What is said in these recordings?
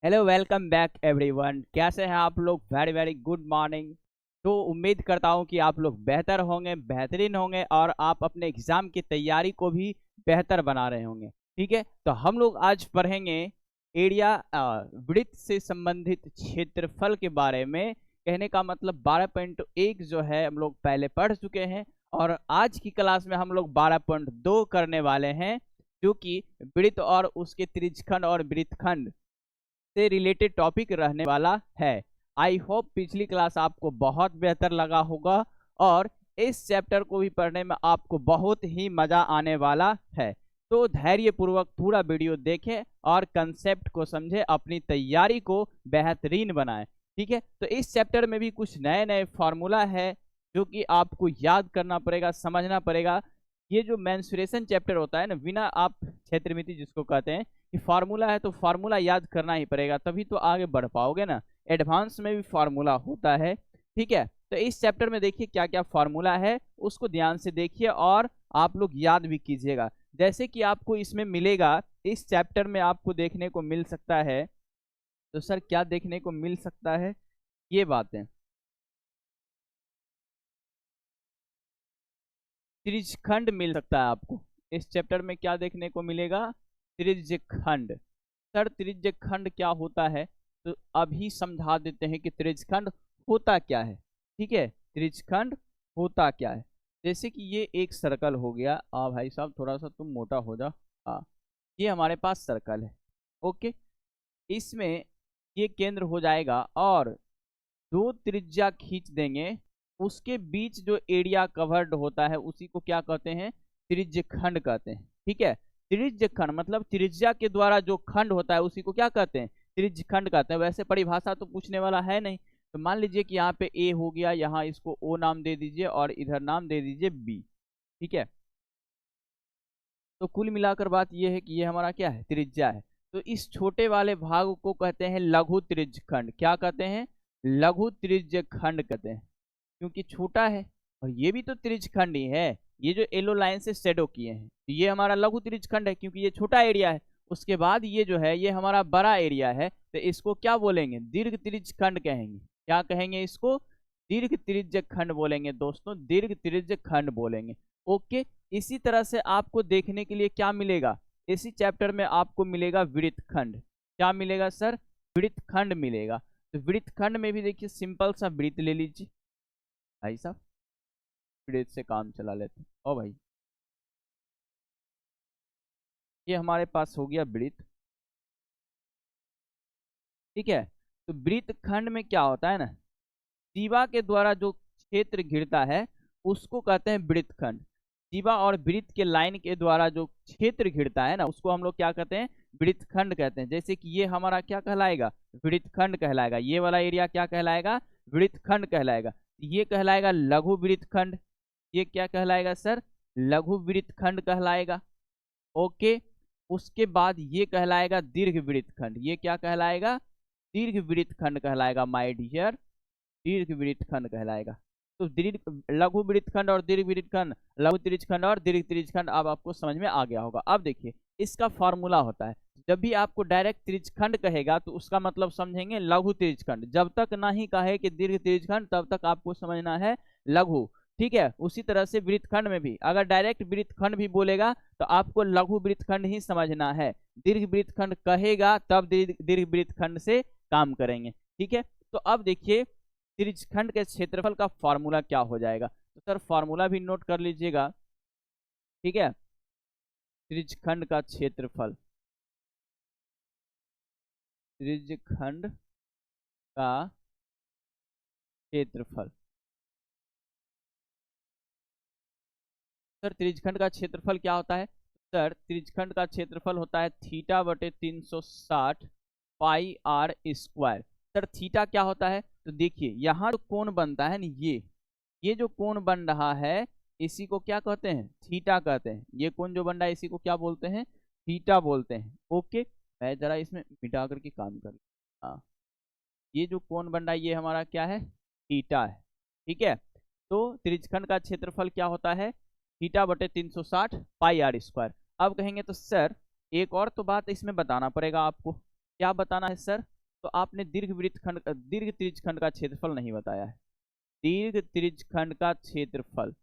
Hello welcome back everyone. कैसे हैं आप लोग? Very very good morning. तो उम्मीद करता हूं कि आप लोग बेहतर होंगे, बेहतरीन होंगे और आप अपने एग्जाम की तैयारी को भी बेहतर बना रहे होंगे। ठीक है, तो हम लोग आज पढ़ेंगे एरिया वृत्त से संबंधित क्षेत्रफल के बारे में। कहने का मतलब 12.1 जो है हम लोग पहले पढ़ चुके हैं और आज की क्लास में हम लोग 12.2 करने वाले हैं, जो कि वृत्त और उसके त्रिज्यखंड और वृत्तखंड से रिलेटेड टॉपिक रहने वाला है। आई होप पिछली क्लास आपको बहुत बेहतर लगा होगा और इस चैप्टर को भी पढ़ने में आपको बहुत ही मजा आने वाला है। तो धैर्य पूर्वक पूरा वीडियो देखें और कंसेप्ट को समझें, अपनी तैयारी को बेहतरीन बनाएं। ठीक है, तो इस चैप्टर में भी कुछ नए नए फार्मूला है जो कि आपको याद करना पड़ेगा, समझना पड़ेगा। ये जो मेंसुरेशन चैप्टर होता है ना, बिना आप क्षेत्रमिति जिसको कहते हैं कि फार्मूला है, तो फार्मूला याद करना ही पड़ेगा, तभी तो आगे बढ़ पाओगे ना। एडवांस में भी फार्मूला होता है। ठीक है, तो इस चैप्टर में देखिए क्या क्या फार्मूला है, उसको ध्यान से देखिए और आप लोग याद भी कीजिएगा। जैसे कि आपको इसमें मिलेगा, इस चैप्टर में आपको देखने को मिल सकता है। तो सर क्या देखने को मिल सकता है? ये बातें त्रिज्यखंड मिल सकता है आपको। इस चैप्टर में क्या देखने को मिलेगा? त्रिज्यखंड। सर त्रिज्यखंड क्या होता है? तो अभी समझा देते हैं कि त्रिज्यखंड होता क्या है। ठीक है, त्रिज्यखंड होता क्या है। जैसे कि ये एक सर्कल हो गया। भाई साहब थोड़ा सा तुम मोटा हो जाओ। हाँ, ये हमारे पास सर्कल है। ओके, इसमें ये केंद्र हो जाएगा और दो त्रिज्या खींच देंगे। उसके बीच जो एरिया कवर्ड होता है उसी को क्या कहते हैं? त्रिज्यखंड कहते हैं। ठीक है, त्रिज्यखंड मतलब त्रिज्या के द्वारा जो खंड होता है उसी को क्या कहते हैं? त्रिज्यखंड कहते हैं। वैसे परिभाषा तो पूछने वाला है नहीं, तो मान लीजिए कि यहाँ पे ए हो गया, यहाँ इसको ओ नाम दे दीजिए और इधर नाम दे दीजिए बी। ठीक है, तो कुल मिलाकर बात यह है कि ये हमारा क्या है? त्रिज्या है। तो इस छोटे वाले भाग को कहते हैं लघु त्रिज्यखंड। क्या कहते हैं? लघु त्रिज्यखंड कहते हैं, क्योंकि छोटा है। और ये भी तो त्रिज्यखंड ही है। ये जो येलो लाइन से शेडो किए हैं, तो ये हमारा लघु त्रिज्यखंड है क्योंकि ये छोटा एरिया है। उसके बाद ये जो है ये हमारा बड़ा एरिया है, तो इसको क्या बोलेंगे? दीर्घ त्रिज्यखंड कहेंगे। क्या कहेंगे इसको? दीर्घ त्रिज्यखंड बोलेंगे दोस्तों, दीर्घ त्रिज्यखंड बोलेंगे। ओके, इसी तरह से आपको देखने के लिए क्या मिलेगा? इसी चैप्टर में आपको मिलेगा वृत्तखंड। क्या मिलेगा सर? वृत्तखंड मिलेगा। तो वृत्तखंड में भी देखिए सिंपल सा वृत्त ले लीजिए भाई साहब, वृत्त से काम चला लेते हैं। ओ भाई, ये हमारे पास हो गया वृत्त। ठीक है, तो वृत्तखंड में क्या होता है ना, जीवा के द्वारा जो क्षेत्र घिरता है उसको कहते हैं वृत्तखंड। जीवा और वृत्त के लाइन के द्वारा जो क्षेत्र घिरता है ना उसको हम लोग क्या कहते हैं? वृत्तखंड कहते हैं। जैसे कि ये हमारा क्या कहलाएगा? वृत्तखंड कहलाएगा। ये वाला एरिया क्या कहलाएगा? वृत्तखंड कहलाएगा। ये कहलाएगा लघु वृत्तखंड। ये क्या कहलाएगा सर? लघु वृत्तखंड कहलाएगा। ओके, उसके बाद ये कहलाएगा दीर्घ वृत्तखंड। ये क्या कहलाएगा? दीर्घ वृत्तखंड कहलाएगा माय डियर, दीर्घ वृत्तखंड कहलाएगा। तो दीर्घ लघु वृत्तखंड और दीर्घ वृत्तखंड, लघु त्रिज्यखंड और दीर्घ त्रिज्यखंड अब आपको समझ में आ गया होगा। अब देखिए इसका फॉर्मूला होता है, जब भी आपको डायरेक्ट त्रिज्यखंड कहेगा तो उसका मतलब समझेंगे लघु त्रिज्यखंड। जब तक ना ही कहे कि दीर्घ त्रिज्यखंड तब तक आपको समझना है लघु। ठीक है, उसी तरह से वृत्तखंड में भी अगर डायरेक्ट वृत्तखंड भी बोलेगा तो आपको लघु वृत्तखंड ही समझना है। दीर्घ वृत्तखंड कहेगा तब दीर्घ वृत्तखंड से काम करेंगे। ठीक है, तो अब देखिए त्रिज्यखंड के क्षेत्रफल का फॉर्मूला क्या हो जाएगा। तो सर फॉर्मूला भी नोट कर लीजिएगा। ठीक है, त्रिज्यखंड का क्षेत्रफल, त्रिज्यखंड का क्षेत्रफल। सर त्रिज्यखंड का क्षेत्रफल क्या होता है? सर त्रिज्यखंड का क्षेत्रफल होता है थीटा बटे 360 पाई आर स्क्वायर। सर थीटा क्या होता है? तो देखिए यहाँ जो कोण बनता है ना, ये जो कोण बन रहा है इसी को क्या कहते हैं? थीटा कहते हैं। ये कोण जो बन रहा है इसी को क्या बोलते हैं? थीटा बोलते हैं। ओके, मैं जरा इसमें मिटा करके काम कर। हाँ, ये जो कोण बन रहा है ये हमारा क्या है? थीटा है। ठीक है, तो त्रिज्यखंड का क्षेत्रफल क्या होता है? थीटा बटे 360 पाई आर स्क्वायर। अब कहेंगे तो सर एक और तो बात इसमें बताना पड़ेगा आपको। क्या बताना है सर? तो आपने दीर्घ त्रिज्यखंड का क्षेत्रफल नहीं बताया है। दीर्घ त्रिज्यखंड का क्षेत्रफल,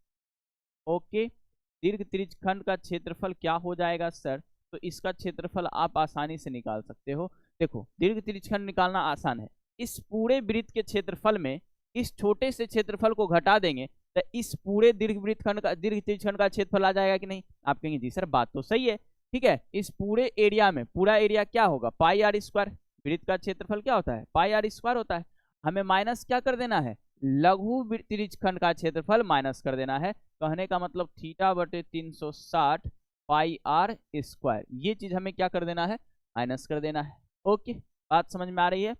ओके, दीर्घ त्रिज्यखंड का क्षेत्रफल क्या हो जाएगा सर? तो इसका क्षेत्रफल आप आसानी से निकाल सकते हो। देखो, दीर्घ त्रिज्यखंड निकालना आसान है। इस पूरे वृत्त के क्षेत्रफल में इस छोटे से क्षेत्रफल को घटा देंगे तो इस पूरे दीर्घ त्रिज्यखंड का क्षेत्रफल आ जाएगा कि नहीं? आप कहेंगे जी सर बात तो सही है। ठीक है, इस पूरे एरिया में पूरा एरिया क्या होगा? पाई आर स्क्वायर। वृत्त का क्षेत्रफल क्या होता है? पाई आर स्क्वायर होता है। हमें माइनस क्या कर देना है? लघु त्रिज्यखंड का क्षेत्रफल माइनस कर देना है। कहने का मतलब थीटा बटे 360 पाई आर स्क्वायर, ये चीज हमें क्या कर देना है? माइनस कर देना है। ओके, बात समझ में आ रही है?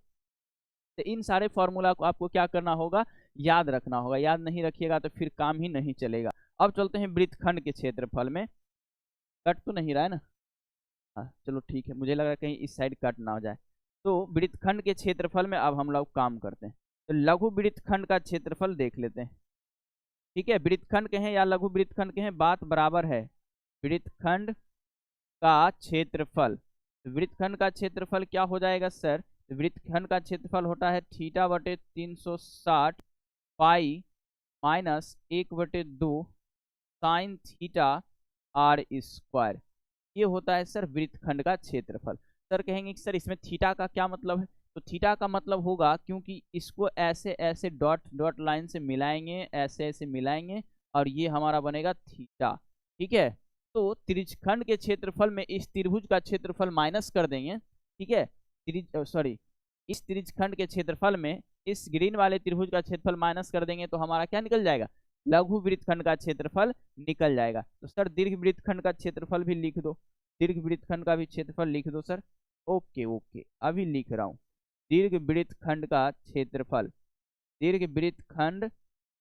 तो इन सारे फॉर्मूला को आपको क्या करना होगा? याद रखना होगा। याद नहीं रखिएगा तो फिर काम ही नहीं चलेगा। अब चलते हैं वृत्तखंड के क्षेत्रफल में। कट तो नहीं रहा है ना? हाँ चलो ठीक है, मुझे लगा कहीं इस साइड कट ना हो जाए। तो वृत्तखंड के क्षेत्रफल में अब हम लोग काम करते हैं। तो लघु वृत्तखंड का क्षेत्रफल देख लेते हैं। ठीक है, वृत्तखंड कहें या लघु वृत्तखंड कहें, बात बराबर है। वृत्तखंड का क्षेत्रफल, तो वृत्तखंड का क्षेत्रफल क्या हो जाएगा सर? तो वृत्तखंड का क्षेत्रफल होता है थीटा बटे 360 pi minus 1/2 sine theta r square. ये होता है सर वृत्तखंड का क्षेत्रफल। सर कहेंगे कि सर इसमें थीटा का क्या मतलब है? तो थीटा का मतलब होगा, क्योंकि इसको ऐसे ऐसे डॉट डॉट लाइन से मिलाएंगे, ऐसे ऐसे मिलाएंगे और ये हमारा बनेगा थीटा। ठीक है, तो त्रिज्यखंड के क्षेत्रफल में इस त्रिभुज का क्षेत्रफल माइनस कर देंगे। ठीक है, इस त्रिज्यखंड के क्षेत्रफल में इस ग्रीन वाले त्रिभुज का क्षेत्रफल माइनस कर देंगे तो हमारा क्या निकल जाएगा? लघु वृत्तखंड का क्षेत्रफल निकल जाएगा। तो सर दीर्घ वृत्तखंड का क्षेत्रफल भी लिख दो। दीर्घ वृत्तखंड का भी क्षेत्रफल लिख दो सर। ओके ओके, अभी लिख रहा हूँ। दीर्घ वृत्तखंड का क्षेत्रफल, दीर्घ वृत्तखंड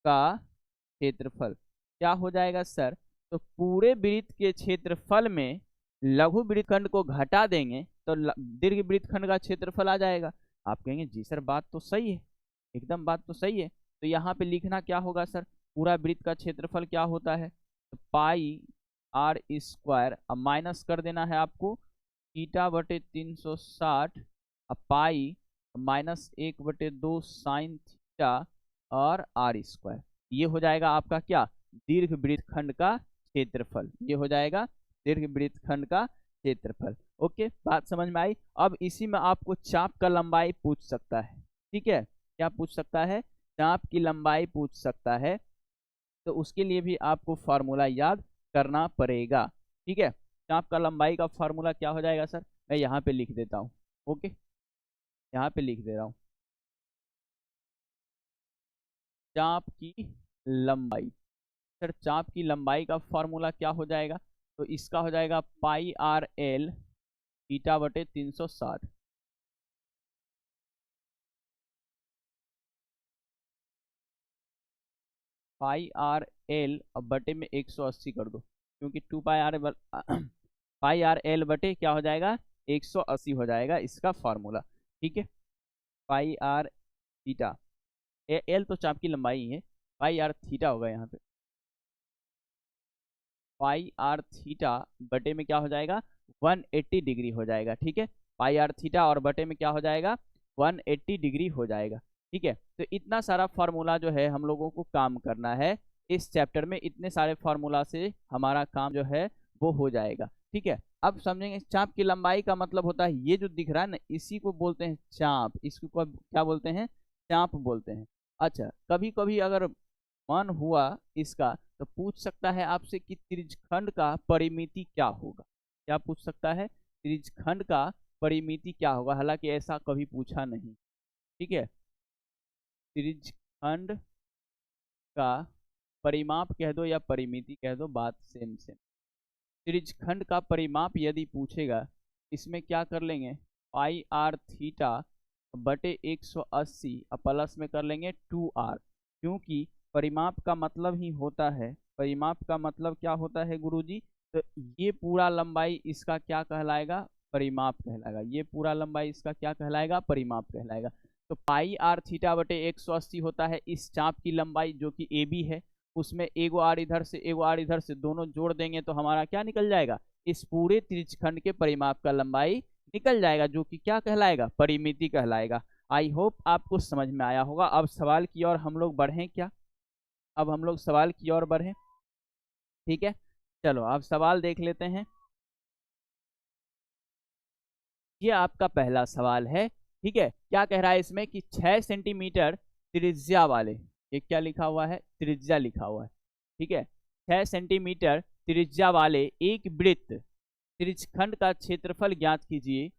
का क्षेत्रफल क्या हो जाएगा सर? तो पूरे वृत्त के क्षेत्रफल में लघु वृत्तखंड को घटा देंगे तो दीर्घ वृत्तखंड का क्षेत्रफल आ जाएगा। आप कहेंगे जी सर बात तो सही है, एकदम बात तो सही है। तो यहाँ पे लिखना क्या होगा सर? पूरा वृत्त का क्षेत्रफल क्या होता है? तो पाई आर स्क्वायर, अब माइनस कर देना है आपको थीटा बटे 360 पाई माइनस 1/2 साइन थीटा और आर स्क्वायर। ये हो जाएगा आपका क्या? दीर्घ वृत्तखंड का क्षेत्रफल। ये हो जाएगा दीर्घ वृत्तखंड का क्षेत्रफल। ओके, बात समझ में आई? अब इसी में आपको चाप का लंबाई पूछ सकता है। ठीक है, क्या पूछ सकता है? चाप की लंबाई पूछ सकता है। तो उसके लिए भी आपको फार्मूला याद करना पड़ेगा। ठीक है, चाप का लंबाई का फार्मूला क्या हो जाएगा सर? मैं यहाँ पे लिख देता हूँ। ओके, यहाँ पे लिख दे रहा हूँ। चाप की लंबाई, सर चाप की लंबाई का फॉर्मूला क्या हो जाएगा? तो इसका हो जाएगा पाई आर एल थीटा बटे 360। पाई आर एल अब बटे में 180 कर दो, क्योंकि 2 पाई आर पाई आर एल बटे क्या हो जाएगा? 180 हो जाएगा इसका फॉर्मूला। ठीक है, पाई आर थीटा, एल तो चाप की लंबाई ही है, पाई आर थीटा होगा यहाँ पे। पाई आर थीटा बटे में क्या हो जाएगा? 180 डिग्री हो जाएगा। ठीक है, पाई आर थीटा और बटे में क्या हो जाएगा? 180 डिग्री हो जाएगा। ठीक है, तो इतना सारा फार्मूला जो है हम लोगों को काम करना है इस चैप्टर में। इतने सारे फार्मूला से हमारा काम जो है वो हो जाएगा। ठीक है, अब समझेंगे चाप की लंबाई का मतलब होता है ये जो दिख रहा है ना, इसी को बोलते हैं चाप। इसको क्या बोलते हैं? चाप बोलते हैं। अच्छा, कभी कभी अगर मन हुआ इसका तो पूछ सकता है आपसे कि त्रिज्यखंड का परिमिति क्या होगा। क्या पूछ सकता है? त्रिज्यखंड का परिमिति क्या होगा। हालांकि ऐसा कभी पूछा नहीं। ठीक है, त्रिज्यखंड का परिमाप कह दो या परिमिति कह दो, बात सेम सेम। त्रिज्यखंड का परिमाप यदि पूछेगा, इसमें क्या कर लेंगे? पाई आर थीटा बटे 180 प्लस में कर लेंगे 2r, क्योंकि परिमाप का मतलब ही होता है, परिमाप का मतलब क्या होता है गुरुजी? तो ये पूरा लंबाई इसका क्या कहलाएगा? परिमाप कहलाएगा। ये पूरा लंबाई इसका क्या कहलाएगा? परिमाप कहलाएगा। तो पाई आर थीटा बटे 180 होता है इस चाप की लंबाई जो कि ए बी है। उसमें एगो आर इधर से एगो आर इधर से दोनों जोड़ देंगे तो हमारा क्या निकल जाएगा? इस पूरे त्रिज्यखंड के परिमाप का लंबाई निकल जाएगा, जो कि क्या कहलाएगा, परिमिति कहलाएगा। आई होप आपको समझ में आया होगा। अब सवाल की ओर हम लोग बढ़ें क्या? अब हम लोग सवाल की ओर बढ़ें, ठीक है। चलो अब सवाल देख लेते हैं। ये आपका पहला सवाल है, ठीक है। क्या कह रहा है इसमें कि 6 सेंटीमीटर त्रिज्या वाले, ये क्या लिखा हुआ है, त्रिज्या लिखा हुआ है, ठीक है। 6 सेंटीमीटर त्रिज्या वाले एक वृत्त त्रिज्यखंड का क्षेत्रफल ज्ञात कीजिए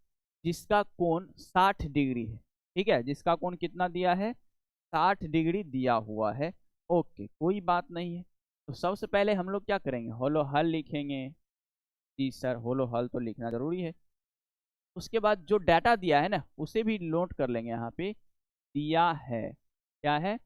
जिसका कोण 60 डिग्री है, ठीक है। जिसका कोण कितना दिया है, 60 डिग्री दिया हुआ है। ओके, कोई बात नहीं है। तो सबसे पहले हम लोग क्या करेंगे, होलो हल लिखेंगे। जी सर, होलो हल तो लिखना जरूरी है। उसके बाद जो डाटा दिया है ना, उसे भी नोट कर लेंगे। यहाँ पे दिया है, क्या है,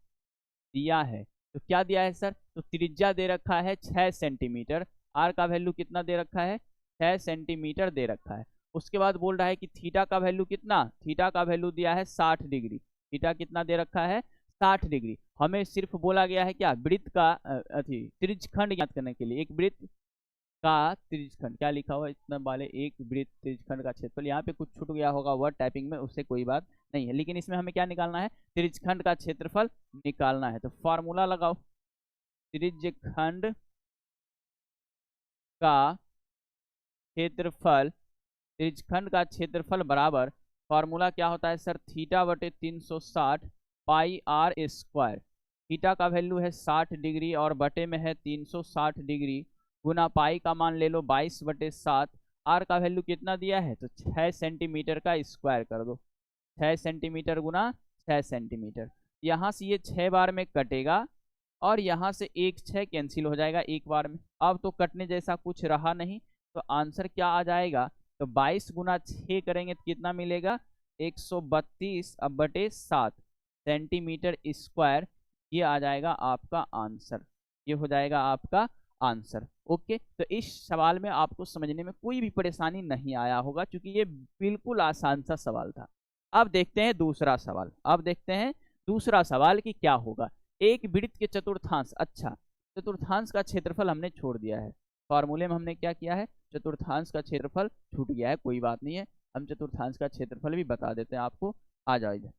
दिया है। तो क्या दिया है सर, तो त्रिज्या दे रखा है 6 सेंटीमीटर, आर का वैल्यू कितना दे रखा है, 6 सेंटीमीटर दे रखा है। उसके बाद बोल रहा है कि थीटा का वैल्यू कितना, थीटा का वैल्यू दिया है 60 डिग्री। थीटा कितना दे रखा है, 60 डिग्री। हमें सिर्फ बोला गया है क्या, वृत्त का त्रिज्यखंड ज्ञात करने के लिए। एक वृत्त का त्रिज्यखंड, क्या लिखा हुआ है इतना वाले, एक वृत्त त्रिज्यखंड का क्षेत्रफल। यहाँ पे कुछ छूट गया होगा वर्ड टाइपिंग में, उससे कोई बात नहीं है, लेकिन इसमें हमें क्या निकालना है, त्रिज्यखंड का क्षेत्रफल निकालना है। तो फॉर्मूला लगाओ, त्रिज्यखंड का क्षेत्रफल, त्रिज्यखंड का क्षेत्रफल बराबर, फॉर्मूला क्या होता है सर, थीटा बटे 360 पाई आर स्क्वायर। थीटा का वैल्यू है 60 डिग्री और बटे में है 360 डिग्री, गुना पाई का मान ले लो 22/7। आर का वैल्यू कितना दिया है, तो 6 सेंटीमीटर का स्क्वायर कर दो। 6 सेंटीमीटर गुना 6 सेंटीमीटर। यहाँ से ये 6 बार में कटेगा और यहाँ से एक 6 कैंसिल हो जाएगा एक बार में। अब तो कटने जैसा कुछ रहा नहीं, तो आंसर क्या आ जाएगा, तो 22 गुना 6 करेंगे तो कितना मिलेगा, 132/7 सेंटीमीटर स्क्वायर। ये आ जाएगा आपका आंसर, ये हो जाएगा आपका आंसर। ओके, तो इस सवाल में आपको समझने में कोई भी परेशानी नहीं आया होगा, क्योंकि ये बिल्कुल आसान सा सवाल था। अब देखते हैं दूसरा सवाल, अब देखते हैं दूसरा सवाल कि क्या होगा। एक वृत्त के चतुर्थांश, अच्छा चतुर्थांश का क्षेत्रफल हमने छोड़ दिया है, फॉर्मूले में हमने क्या किया है, चतुर्थांश का क्षेत्रफल छूट गया है, कोई बात नहीं है। हम चतुर्थांश का क्षेत्रफल भी बता देते हैं आपको, आ जाओ इधर।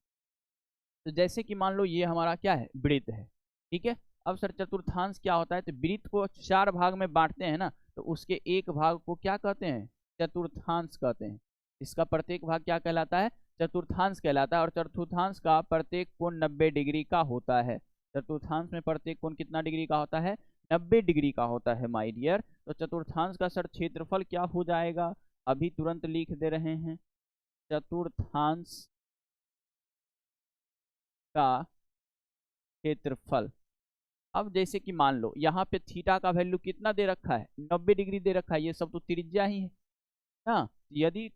तो जैसे कि मान लो ये हमारा क्या है, वृत्त है, ठीक है। अब सर चतुर्थांश क्या होता है, तो वृत्त को 4 भाग में बांटते हैं ना, तो उसके एक भाग को क्या कहते हैं, चतुर्थांश कहते हैं। इसका प्रत्येक भाग क्या कहलाता है, चतुर्थांश कहलाता है। और चतुर्थांश का प्रत्येक कोण 90 डिग्री का होता है। चतुर्थांश में प्रत्येक कोण कितना डिग्री का होता है, 90 डिग्री का होता है माय डियर। तो चतुर्थांश का सर क्षेत्रफल क्या हो जाएगा, अभी तुरंत लिख दे रहे हैं, चतुर्थांश का क्षेत्रफल। अब जैसे कि मान लो यहाँ पे थीटा का वैल्यू कितना दे रखा है, 90 डिग्री दे रखा है, ये सब तो त्रिज्या ही है ना। यदि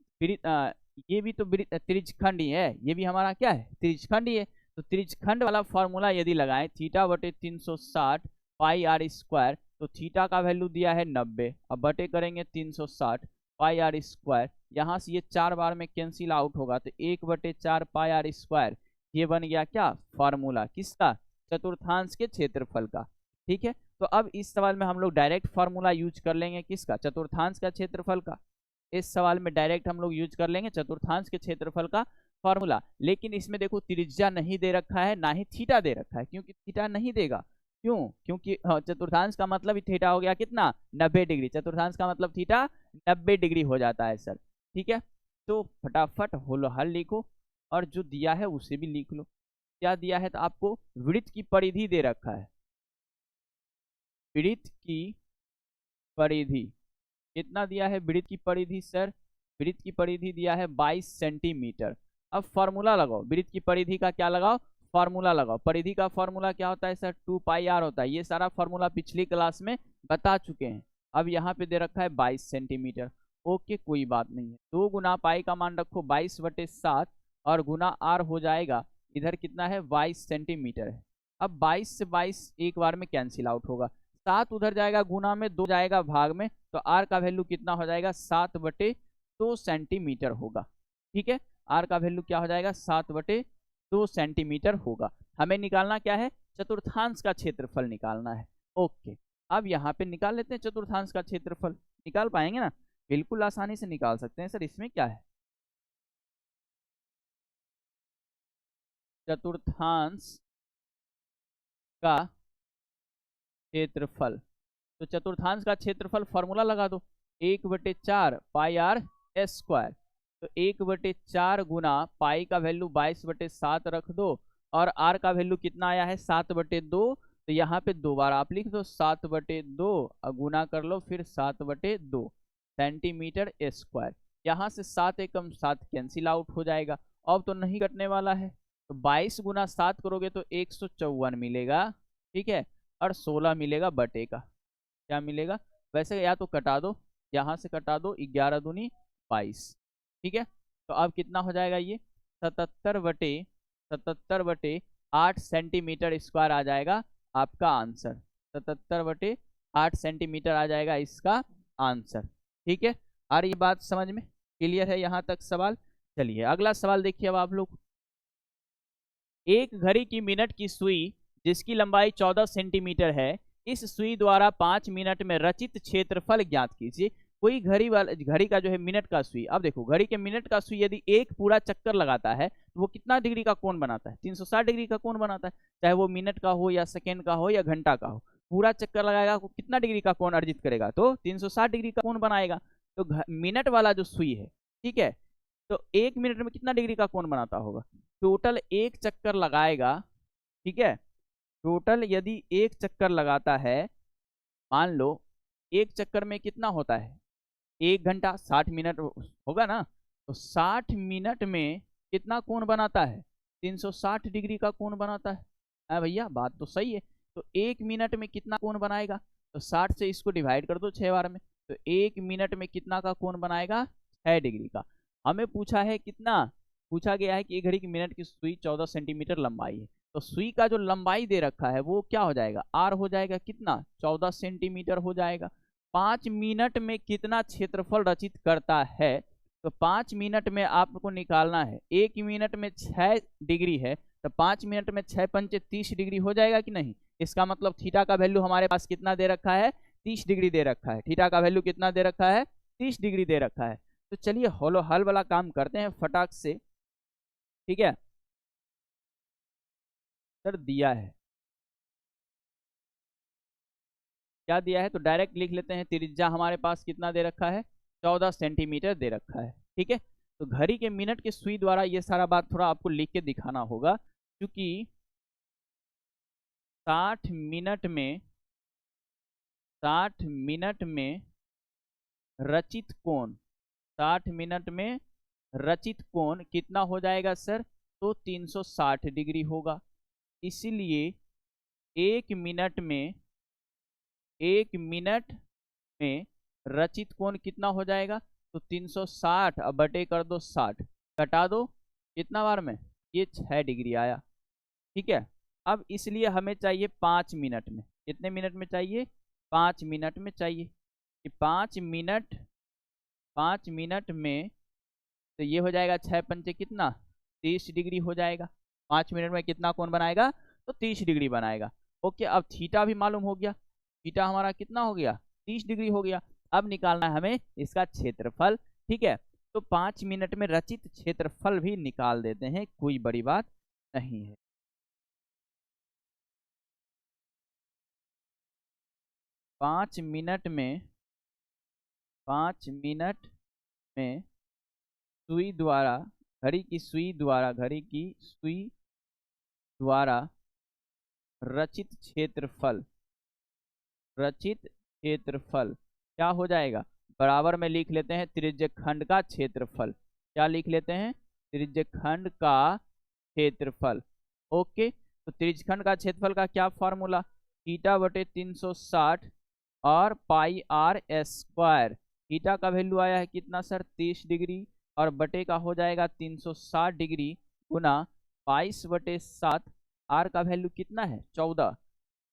ये भी तो त्रिज्यखंड ही है, ये भी हमारा क्या है, त्रिज्यखंड ही है। तो त्रिज्यखंड वाला फॉर्मूला यदि लगाएं, थीटा बटे 360 पाई आर स्क्वायर, तो थीटा का वैल्यू दिया है 90, अब बटे करेंगे 360 पाई आर स्क्वायर। यहाँ से ये 4 बार में कैंसिल आउट होगा, तो 1/4 पाई आर स्क्वायर। ये बन गया क्या, फॉर्मूला किसका, चतुर्थांश के क्षेत्रफल का, ठीक है। तो अब इस सवाल में हम लोग डायरेक्ट फार्मूला यूज कर लेंगे किसका, चतुर्थांश का क्षेत्रफल का। इस सवाल में डायरेक्ट हम लोग यूज कर लेंगे चतुर्थांश के क्षेत्रफल का फॉर्मूला। लेकिन इसमें देखो त्रिज्या नहीं दे रखा है, ना ही थीटा दे रखा है, क्योंकि थीटा नहीं देगा। क्यों, क्योंकि चतुर्थांश का मतलब ही थीटा हो गया कितना, 90 डिग्री। चतुर्थांश का मतलब थीटा 90 डिग्री हो जाता है सर, ठीक है। तो फटाफट होलो हल लिखो, और जो दिया है उसे भी लिख लो। क्या दिया है, तो आपको वृत्त की परिधि दे रखा है, वृत्त की परिधि कितना दिया है, वृत्त की परिधि सर, वृत्त की परिधि दिया है 22 सेंटीमीटर। अब फॉर्मूला लगाओ, वृत्त की परिधि का क्या लगाओ, फॉर्मूला लगाओ। परिधि का फॉर्मूला क्या होता है सर, 2πr होता है। ये सारा फॉर्मूला पिछली क्लास में बता चुके हैं। अब यहाँ पे दे रखा है 22 सेंटीमीटर। ओके, कोई बात नहीं है। 2 गुना पाई का मान रखो 22/7 और गुना आर हो जाएगा, इधर कितना है 22 सेंटीमीटर है। अब 22 से 22 एक बार में कैंसिल आउट होगा, 7 उधर जाएगा गुना में, 2 जाएगा भाग में, तो आर का वैल्यू कितना हो जाएगा, 7/2 सेंटीमीटर होगा, ठीक है। आर का वैल्यू क्या हो जाएगा, 7/2 सेंटीमीटर होगा। हमें निकालना क्या है, चतुर्थांश का क्षेत्रफल निकालना है। ओके, अब यहाँ पे निकाल लेते हैं चतुर्थांश का क्षेत्रफल। निकाल पाएंगे ना, बिल्कुल आसानी से निकाल सकते हैं सर, इसमें क्या है। चतुर्थांश का क्षेत्रफल। तो चतुर्थांश का क्षेत्रफल फॉर्मूला लगा दो, 1/4 पाई आर स्क्वायर। तो 1/4 गुना पाई का वैल्यू 22/7 रख दो, और आर का वैल्यू कितना आया है 7/2। तो यहाँ पे 2 बार आप लिख दो 7/2 और गुना कर लो फिर 7/2 सेंटीमीटर स्क्वायर। यहाँ से 7 एकम 7 कैंसिल आउट हो जाएगा, अब तो नहीं कटने वाला है। तो 22 गुना 7 करोगे तो 154 मिलेगा, ठीक है, और 16 मिलेगा बटे का। क्या मिलेगा, वैसे या तो कटा दो, यहाँ से कटा दो, 11 दूनी 22, ठीक है। तो अब कितना हो जाएगा ये 77/8 सेंटीमीटर स्क्वायर आ जाएगा आपका आंसर। 77/8 सेंटीमीटर आ जाएगा इसका आंसर, ठीक है। और ये बात समझ में क्लियर है यहाँ तक सवाल। चलिए अगला सवाल देखिए अब आप लोग। एक घड़ी की मिनट की सुई जिसकी लंबाई 14 सेंटीमीटर है, इस सुई द्वारा 5 मिनट में रचित क्षेत्रफल ज्ञात कीजिए। कोई घड़ी का जो है मिनट का सुई, अब देखो घड़ी के मिनट का सुई यदि एक पूरा चक्कर लगाता है तो वो कितना डिग्री का कोण बनाता है, 360 डिग्री का कोण बनाता है। चाहे वो मिनट का हो या सेकेंड का हो या घंटा का हो, पूरा चक्कर लगाएगा वो कितना डिग्री का कोण अर्जित करेगा, तो 360 डिग्री का कोण बनाएगा। तो मिनट वाला जो सुई है, ठीक है, तो 1 मिनट में कितना डिग्री का कोण बनाता होगा, टोटल एक चक्कर लगाएगा, ठीक है। टोटल यदि एक चक्कर लगाता है, मान लो एक चक्कर में कितना होता है 1 घंटा 60 मिनट होगा ना, तो 60 मिनट में कितना कोण बनाता है 360 डिग्री का कोण बनाता है। भैया बात तो सही है। तो 1 मिनट में कितना कोण बनाएगा, तो 60 से इसको डिवाइड कर दो 6 बार में, तो 1 मिनट में कितना का कोण बनाएगा 6 डिग्री का। हमें पूछा है कितना, पूछा गया है कि एक घड़ी की मिनट की सुई 14 सेंटीमीटर लंबाई है, तो सुई का जो लंबाई दे रखा है वो क्या हो जाएगा आर हो जाएगा, कितना 14 सेंटीमीटर हो जाएगा। 5 मिनट में कितना क्षेत्रफल रचित करता है, तो 5 मिनट में आपको निकालना है, 1 मिनट में 6 डिग्री है, तो 5 मिनट में 6 पंचे 30 डिग्री हो जाएगा कि नहीं। इसका मतलब थीटा का वैल्यू हमारे पास कितना दे रखा है 30 डिग्री दे रखा है। थीटा का वैल्यू कितना दे रखा है 30 डिग्री दे रखा है। तो चलिए हल वाला काम करते हैं फटाक से, ठीक है। सर दिया है, क्या दिया है, तो डायरेक्ट लिख लेते हैं। त्रिज्या हमारे पास कितना दे रखा है 14 सेंटीमीटर दे रखा है, ठीक है। तो घड़ी के मिनट के सुई द्वारा ये सारा बात थोड़ा आपको लिख के दिखाना होगा, क्योंकि 60 मिनट में 60 मिनट में रचित कोण, 60 मिनट में रचित कोण कितना हो जाएगा सर, तो 360 डिग्री होगा। इसीलिए 1 मिनट में 1 मिनट में रचित कोण कितना हो जाएगा, तो 360 अब बटे कर दो 60, कटा दो कितना बार में, ये 6 डिग्री आया, ठीक है। अब इसलिए हमें चाहिए 5 मिनट में, कितने मिनट में चाहिए 5 मिनट में चाहिए कि 5 मिनट में, तो ये हो जाएगा 6 पंचे कितना 30 डिग्री हो जाएगा। 5 मिनट में कितना कोण बनाएगा, तो 30 डिग्री बनाएगा। ओके, अब थीटा भी मालूम हो गया, थीटा हमारा कितना हो गया 30 डिग्री हो गया। अब निकालना है हमें इसका क्षेत्रफल, ठीक है। तो 5 मिनट में रचित क्षेत्रफल भी निकाल देते हैं, कोई बड़ी बात नहीं है। पाँच मिनट में सुई द्वारा, घड़ी की सुई द्वारा रचित क्षेत्रफल क्या हो जाएगा, बराबर में लिख लेते हैं त्रिज्यखंड का क्षेत्रफल। क्या लिख लेते हैं, त्रिज्यखंड का क्षेत्रफल। ओके, तो त्रिज्यखंड का क्षेत्रफल का क्या फॉर्मूला, थीटा बटे 360 और पाई आर स्क्वायर। थीटा का वैल्यू आया है कितना सर 30 डिग्री, और बटे का हो जाएगा 360 डिग्री गुना 22/7। आर का वैल्यू कितना है 14,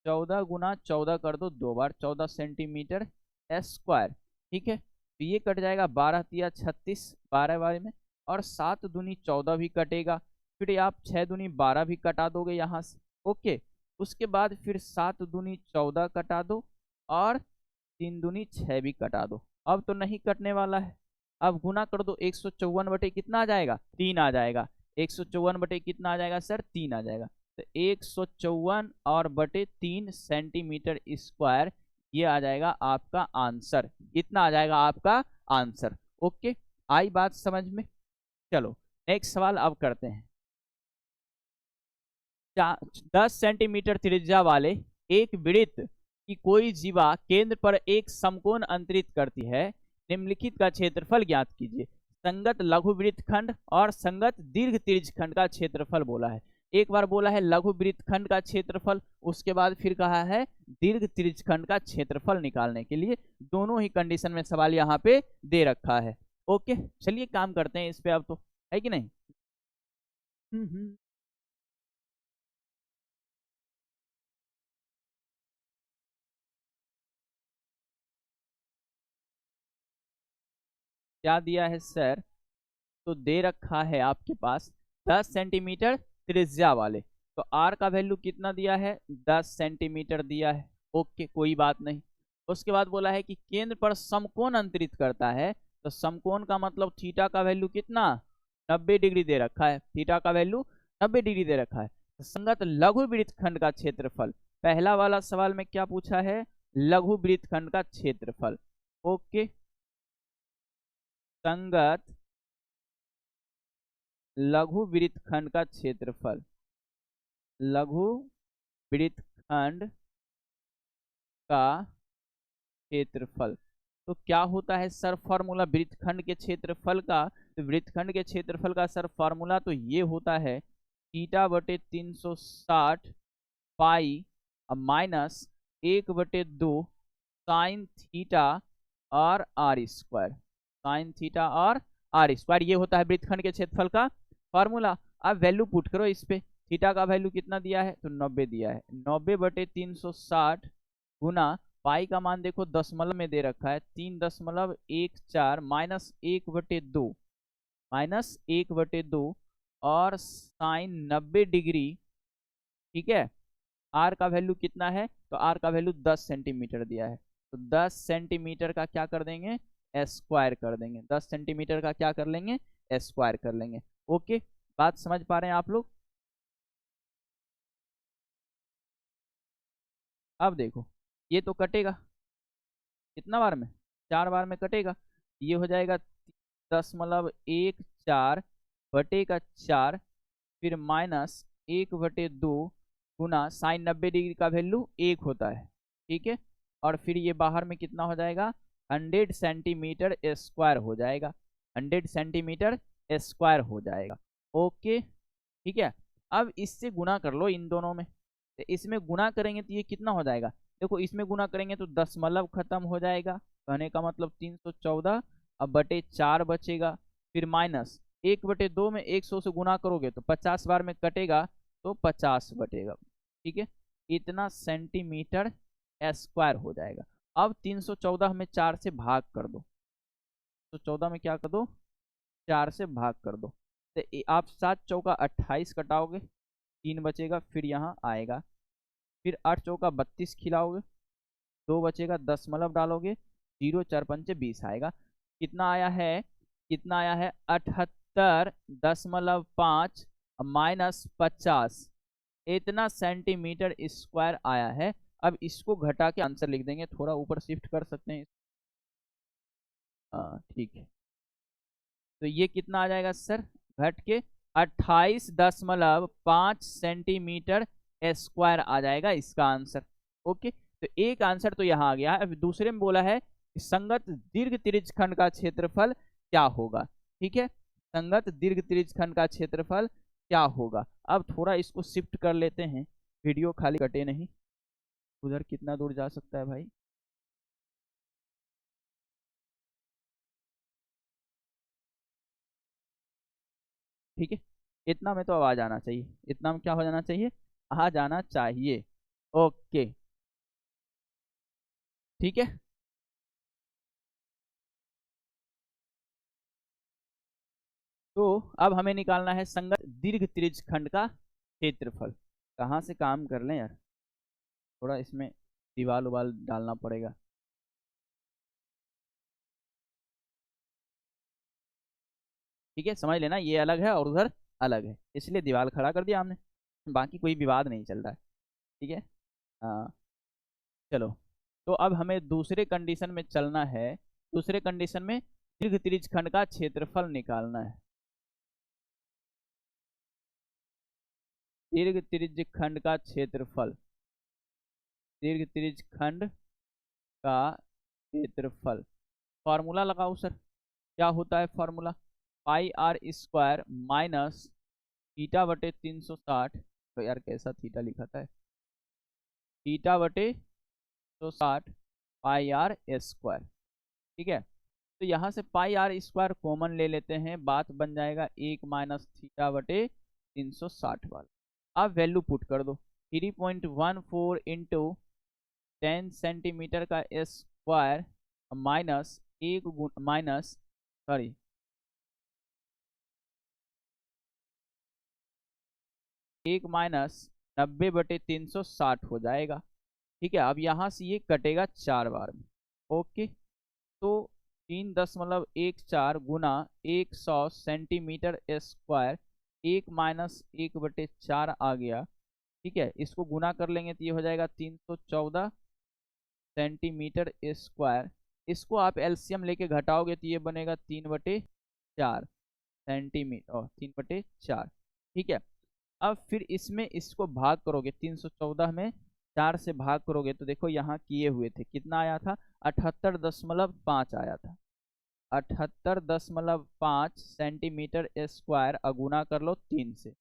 14 गुना 14 कर दो 2 बार, 14 सेंटीमीटर स्क्वायर, ठीक है। तो ये कट जाएगा 12 तिया 36 12 बार में, और 7 दूनी 14 भी कटेगा, फिर आप 6 दूनी 12 भी कटा दोगे यहाँ से। ओके, उसके बाद फिर 7 दूनी 14 कटा दो, और 3 दूनी 6 भी कटा दो। अब तो नहीं कटने वाला है, अब गुना कर दो 154 बटे कितना आ जाएगा 3 आ जाएगा। 154 बटे कितना आ जाएगा सर, 3 आ जाएगा। तो 154 और बटे 3 सेंटीमीटर स्क्वायर, ये आ जाएगा आपका आंसर। इतना आ जाएगा आपका आंसर। ओके, आई बात समझ में। चलो नेक्स्ट सवाल अब करते हैं। 10 सेंटीमीटर त्रिज्या वाले एक वृत्त की कोई जीवा केंद्र पर एक समकोण अंतरित करती है, निम्नलिखित का क्षेत्रफल ज्ञात कीजिए। संगत लघु वृत्तखंड और संगत दीर्घ त्रिज्यखंड का क्षेत्रफल बोला है। एक बार बोला है लघु वृत्तखंड का क्षेत्रफल, उसके बाद फिर कहा है दीर्घ त्रिज्यखंड का क्षेत्रफल निकालने के लिए। दोनों ही कंडीशन में सवाल यहाँ पे दे रखा है। ओके, चलिए काम करते हैं इस पे अब, तो है कि नहीं। क्या दिया है सर, तो दे रखा है आपके पास 10 सेंटीमीटर त्रिज्या वाले, तो आर का वैल्यू कितना दिया है, 10 सेंटीमीटर दिया है। ओके, कोई बात नहीं। उसके बाद बोला है कि केंद्र पर समकोण अंतरित करता है, तो समकोण का मतलब थीटा का वैल्यू कितना, 90 डिग्री दे रखा है। थीटा का वैल्यू 90 डिग्री दे रखा है। तो संगत लघु वृत्तखंड का क्षेत्रफल, पहला वाला सवाल में क्या पूछा है, लघु वृत्तखंड का क्षेत्रफल। ओके, संगत लघु वृत्तखंड का क्षेत्रफल, लघु वृत्तखंड का क्षेत्रफल। तो क्या होता है सर फॉर्मूला वृत्तखंड के क्षेत्रफल का, तो वृत्तखंड के क्षेत्रफल का सर फॉर्मूला तो ये होता है थीटा बटे 360 पाई माइनस 1/2 साइन थीटा और आर स्क्वायर, साइन थीटा और आर स्क्वायर, ये होता है वृत्तखंड के क्षेत्रफल का फॉर्मूला। अब वैल्यू पुट करो इस पे, थीटा का वैल्यू कितना दिया है, तो 90 दिया है। 90/360 गुना पाई का मान देखो दशमलव में दे रखा है, 3.14 -1/2, -1/2 और साइन 90 डिग्री। ठीक है, आर का वैल्यू कितना है, तो आर का वैल्यू 10 सेंटीमीटर दिया है, तो 10 सेंटीमीटर का क्या कर देंगे, स्क्वायर कर देंगे। 10 सेंटीमीटर का क्या कर लेंगे, स्क्वायर कर लेंगे। ओके, बात समझ पा रहे हैं आप लोग। अब देखो ये तो कटेगा कितना बार में, 4 बार में कटेगा। ये हो जाएगा 0.14 बटे का 4, फिर माइनस 1/2 गुना साइन 90 डिग्री का वैल्यू 1 होता है। ठीक है, और फिर ये बाहर में कितना हो जाएगा, 100 सेंटीमीटर स्क्वायर हो जाएगा, 100 सेंटीमीटर स्क्वायर हो जाएगा। ओके, ठीक है। अब इससे गुना कर लो इन दोनों में, तो इसमें गुना करेंगे तो ये कितना हो जाएगा, देखो इसमें गुना करेंगे तो दशमलव खत्म हो जाएगा, कहने का मतलब 314, अब बटे 4 बचेगा, फिर माइनस 1/2 में 100 से गुना करोगे तो 50 बार में कटेगा, तो 50 बटेगा। ठीक है, इतना सेंटीमीटर स्क्वायर हो जाएगा। अब 314 में 4 से भाग कर दो, तो 14 में क्या कर दो, 4 से भाग कर दो, तो आप 7 चौका 28 कटाओगे, 3 बचेगा, फिर यहाँ आएगा, फिर 8 चौका 32 खिलाओगे, 2 बचेगा, दशमलव डालोगे, 0 4 पंचे 20 आएगा। कितना आया है, कितना आया है, 78.5 -50, इतना सेंटीमीटर स्क्वायर आया है। अब इसको घटा के आंसर लिख देंगे, थोड़ा ऊपर शिफ्ट कर सकते हैं। हाँ ठीक है, तो ये कितना आ जाएगा सर, घट के 28.5 सेंटीमीटर स्क्वायर आ जाएगा इसका आंसर। ओके, तो एक आंसर तो यहाँ आ गया है। अब दूसरे में बोला है कि संगत दीर्घ त्रिज्यखंड का क्षेत्रफल क्या होगा। ठीक है, संगत दीर्घ त्रिज्यखंड का क्षेत्रफल क्या होगा। अब थोड़ा इसको शिफ्ट कर लेते हैं, वीडियो खाली कटे नहीं। उधर कितना दूर जा सकता है भाई, ठीक है, इतना में तो अब आ जाना चाहिए, इतना में क्या हो जाना चाहिए, आ जाना चाहिए। ओके, ठीक है। तो अब हमें निकालना है संगत दीर्घ त्रिज्यखंड का क्षेत्रफल। कहाँ से काम कर लें यार, थोड़ा इसमें दीवाल उवाल डालना पड़ेगा। ठीक है, समझ लेना ये अलग है और उधर अलग है, इसलिए दीवार खड़ा कर दिया हमने, बाकी कोई विवाद नहीं चल रहा है। ठीक है, हाँ चलो। तो अब हमें दूसरे कंडीशन में चलना है। दूसरे कंडीशन में दीर्घ त्रिज्य खंड का क्षेत्रफल निकालना है। दीर्घ त्रिज्य खंड का क्षेत्रफल, दीर्घ त्रिज्य खंड का क्षेत्रफल। फॉर्मूला लगाओ सर, क्या होता है formula? Pi r square minus theta बटे 360। तो यार कैसा थीटा लिखा था, थीटा बटे 360 पाई आर स्क्वायर। ठीक है, तो यहाँ से पाई आर स्क्वायर कॉमन ले लेते हैं, बात बन जाएगा 1 माइनस थीटा बटे 360 वाला। अब वैल्यू पुट कर दो, 3.14 इंटू 10 सेंटीमीटर का square minus minus sorry 1 minus 90/360 हो जाएगा। ठीक है, अब यहाँ से ये कटेगा 4 बार में। ओके, तो 3.14 गुना 100 सेंटीमीटर स्क्वायर, 1 माइनस 1/4 आ गया। ठीक है, इसको गुना कर लेंगे तो ये हो जाएगा 314 सेंटीमीटर स्क्वायर। इसको आप एलसीएम लेके घटाओगे तो ये बनेगा 3/4 सेंटीमीटर और 3/4। ठीक है, अब फिर इसमें इसको भाग करोगे, 314 में 4 से भाग करोगे तो देखो यहाँ किए हुए थे, कितना आया था? 78.5 आया था। 78.5 सेंटीमीटर स्क्वायर। अगुना कर लो 3 से,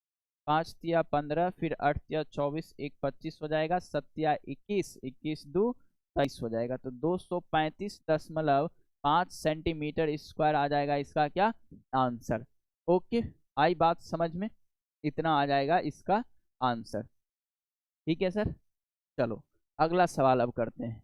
5 तिया 15, फिर 8 तिया 24, 1 25 हो जाएगा, 7 तिया 21, 21 2 23 हो जाएगा। तो 235.5 सेंटीमीटर स्क्वायर आ जाएगा इसका क्या आंसर। ओके, आई बात समझ में? इतना आ जाएगा इसका आंसर। ठीक है सर, चलो अगला सवाल अब करते हैं।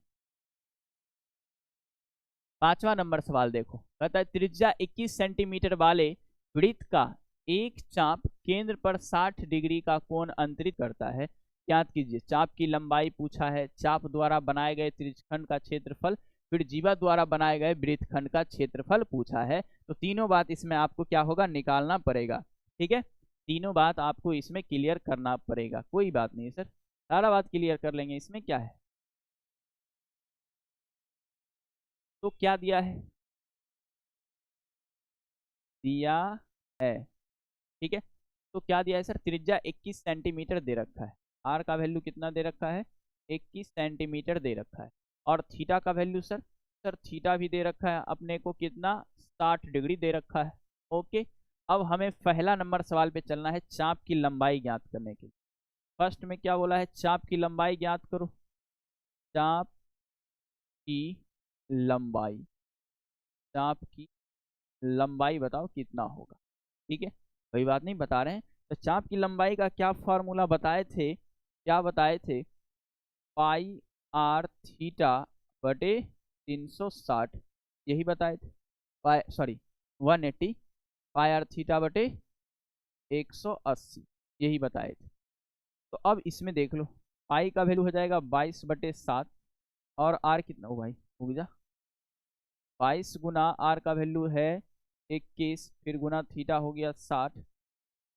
5वां नंबर सवाल देखो, कहता है त्रिज्या 21 सेंटीमीटर वाले वृत्त का एक चाप केंद्र पर 60 डिग्री का कोण अंतरित करता है, ज्ञात कीजिए। चाप की लंबाई पूछा है, चाप द्वारा बनाए गए त्रिज्यखंड का क्षेत्रफल, फिर जीवा द्वारा बनाए गए वृत्तखंड का क्षेत्रफल पूछा है। तो तीनों बात इसमें आपको क्या होगा, निकालना पड़ेगा। ठीक है, तीनों बात आपको इसमें क्लियर करना पड़ेगा। कोई बात नहीं सर, सारा बात क्लियर कर लेंगे, इसमें क्या है। तो क्या दिया है, दिया है। ठीक है, तो क्या दिया है सर, त्रिज्या 21 सेंटीमीटर दे रखा है, आर का वैल्यू कितना दे रखा है, 21 सेंटीमीटर दे रखा है। और थीटा का वैल्यू सर, थीटा भी दे रखा है अपने को, कितना 60 डिग्री दे रखा है। ओके, अब हमें पहला नंबर सवाल पे चलना है, चाप की लंबाई ज्ञात करने के लिए। फर्स्ट में क्या बोला है, चाप की लंबाई ज्ञात करो। चाप की लंबाई, चाप की लंबाई बताओ कितना होगा। ठीक है, वही बात नहीं बता रहे हैं। तो चाप की लंबाई का क्या फॉर्मूला बताए थे, क्या बताए थे, पाई आर थीटा बटे 360, यही बताए थे। पाई सॉरी 180 पाई आर थीटा बटे 180, यही बताए थे। तो अब इसमें देख लो, पाई का वैल्यू हो जाएगा 22/7, और आर कितना हो भाई, उग जा, 22 गुना आर का वैल्यू है 21, फिर गुना थीटा हो गया 60।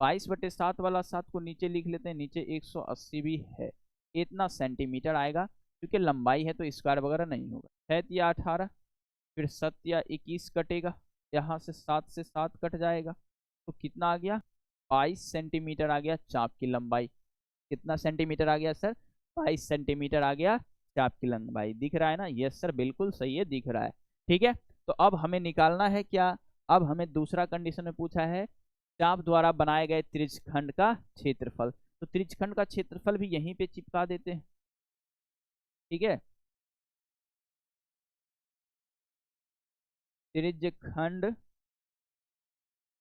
22/7 वाला 7 को नीचे लिख लेते हैं, नीचे 180 भी है, इतना सेंटीमीटर आएगा। क्योंकि लंबाई है तो स्क्वायर वगैरह नहीं होगा। 6 या 18, फिर 7 या 21 कटेगा, यहाँ से 7 से 7 कट जाएगा, तो कितना आ गया, 22 सेंटीमीटर आ गया चाप की लंबाई। कितना सेंटीमीटर आ गया सर, 22 सेंटीमीटर आ गया चाप की लंबाई। दिख रहा है ना, यस सर बिल्कुल सही है, दिख रहा है। ठीक है, तो अब हमें निकालना है क्या, अब हमें दूसरा कंडीशन में पूछा है, चाप द्वारा बनाए गए त्रिज्यखंड का क्षेत्रफल। तो त्रिज्यखंड का क्षेत्रफल भी यहीं पे चिपका देते हैं। ठीक है, त्रिज्यखंड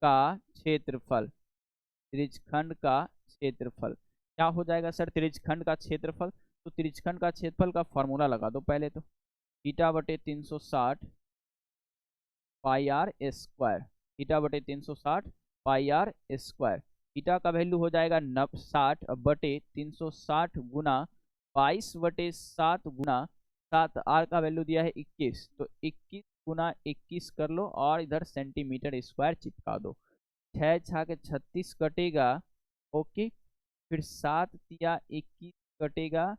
का क्षेत्रफल, त्रिज्यखंड का क्षेत्रफल क्या हो जाएगा सर, त्रिज्यखंड का क्षेत्रफल। तो त्रिज्यखंड का क्षेत्रफल का फॉर्मूला लगा दो पहले तो, थीटा बटे 360 पाई आर स्क्वायर, थीटा बटे 360 पाई आर स्क्वायर। थीटा का वैल्यू हो जाएगा 60 बटे 360 गुना 22/7 गुना 7, आर का वैल्यू दिया है 21, तो 21 गुना 21 कर लो और इधर सेंटीमीटर स्क्वायर चिपका दो। 6 छाके 36 कटेगा। ओके, फिर 7 तिया 21 कटेगा।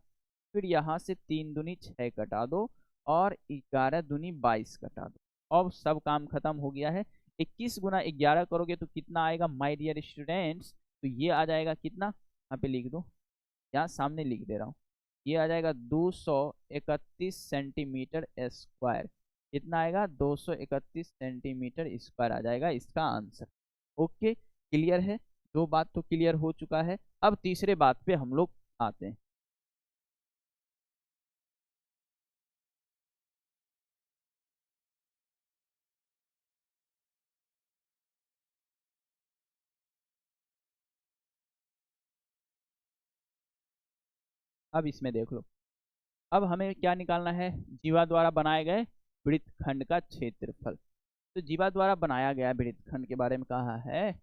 फिर यहाँ से 3 दूनी 6 कटा दो और 11 दूनी 22 कटा दो। अब सब काम खत्म हो गया है। 21 गुना 11 करोगे तो कितना आएगा माय डियर स्टूडेंट्स? तो ये आ जाएगा कितना, यहाँ पे लिख दो, यहाँ सामने लिख दे रहा हूँ, ये आ जाएगा 231 सेंटीमीटर स्क्वायर। कितना आएगा? 231 सेंटीमीटर स्क्वायर आ जाएगा इसका आंसर। ओके, क्लियर है? दो बात तो क्लियर हो चुका है। अब तीसरे बात पे हम लोग आते हैं। अब इसमें देख लो, अब हमें क्या निकालना है? जीवा द्वारा बनाए गए वृत्तखंड का क्षेत्रफल। तो जीवा द्वारा बनाया गया वृत्तखंड के बारे में कहा है,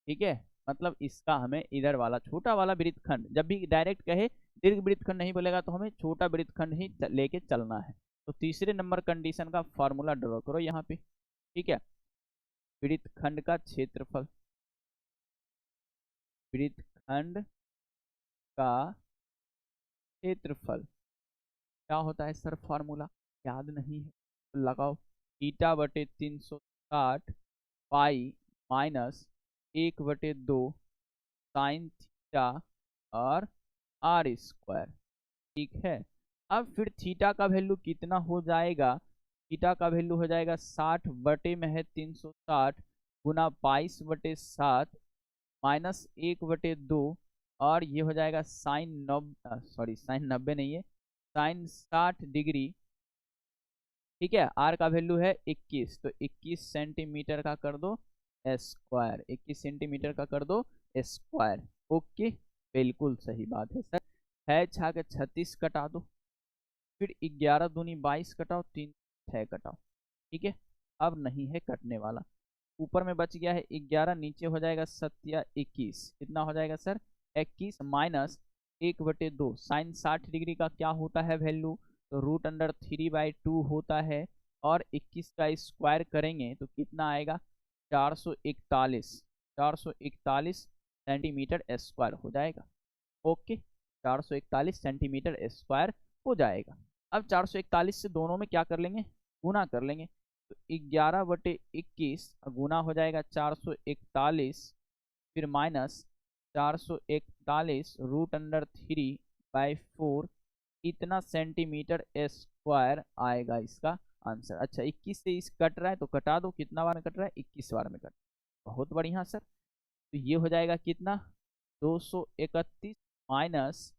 ठीक है। मतलब इसका हमें इधर वाला छोटा वाला वृत्तखंड, जब भी डायरेक्ट कहे दीर्घ वृत्तखंड नहीं बोलेगा तो हमें छोटा वृत्तखंड ही लेके चलना है। तो तीसरे नंबर कंडीशन का फॉर्मूला ड्रॉ करो यहाँ पे, ठीक है। वृत्तखंड का क्षेत्रफल, वृत्तखंड का क्षेत्रफल क्या होता है सर? फॉर्मूला याद नहीं है तो लगाओ, थीटा बटे 360 पाई माइनस 1/2 साइन थीटा और आर स्क्वायर, ठीक है। अब फिर थीटा का वैल्यू कितना हो जाएगा? थीटा का वैल्यू हो जाएगा 60 बटे में है 360 गुना 22/7 माइनस 1/2 और ये हो जाएगा साइन 90, सॉरी साइन 90 नहीं है, साइन 60 डिग्री, ठीक है। आर का वैल्यू है 21, तो 21 सेंटीमीटर का कर दो स्क्वायर, 21 सेंटीमीटर का कर दो स्क्वायर। ओके, बिल्कुल सही बात है सर। है छा के 36 कटा दो, फिर 11 दूनी 22 कटाओ, 3 6 कटाओ, ठीक है। अब नहीं है कटने वाला, ऊपर में बच गया है 11, नीचे हो जाएगा 7 21, कितना हो जाएगा सर? 21 माइनस 1/2 साइन 60 डिग्री का क्या होता है वैल्यू? तो √3/2 होता है, और 21 का स्क्वायर करेंगे तो कितना आएगा? 441, 441 सेंटीमीटर स्क्वायर हो जाएगा। ओके, 441 सेंटीमीटर स्क्वायर हो जाएगा। अब 441 से दोनों में क्या कर लेंगे? गुना कर लेंगे। तो 11/21 गुना हो जाएगा 441, फिर माइनस 441 √3/4, इतना सेंटीमीटर स्क्वायर आएगा इसका आंसर। अच्छा, 21 से इस कट रहा है तो कटा दो, कितना बार में कट रहा है? 21 बार में कट। बहुत बढ़िया सर। तो ये हो जाएगा कितना? 231 माइनस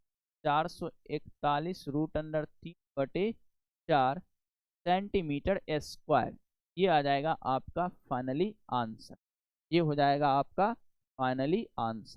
441 √3/4 सेंटीमीटर स्क्वायर, ये आ जाएगा आपका फाइनली आंसर। ये हो जाएगा आपका फाइनली आंसर।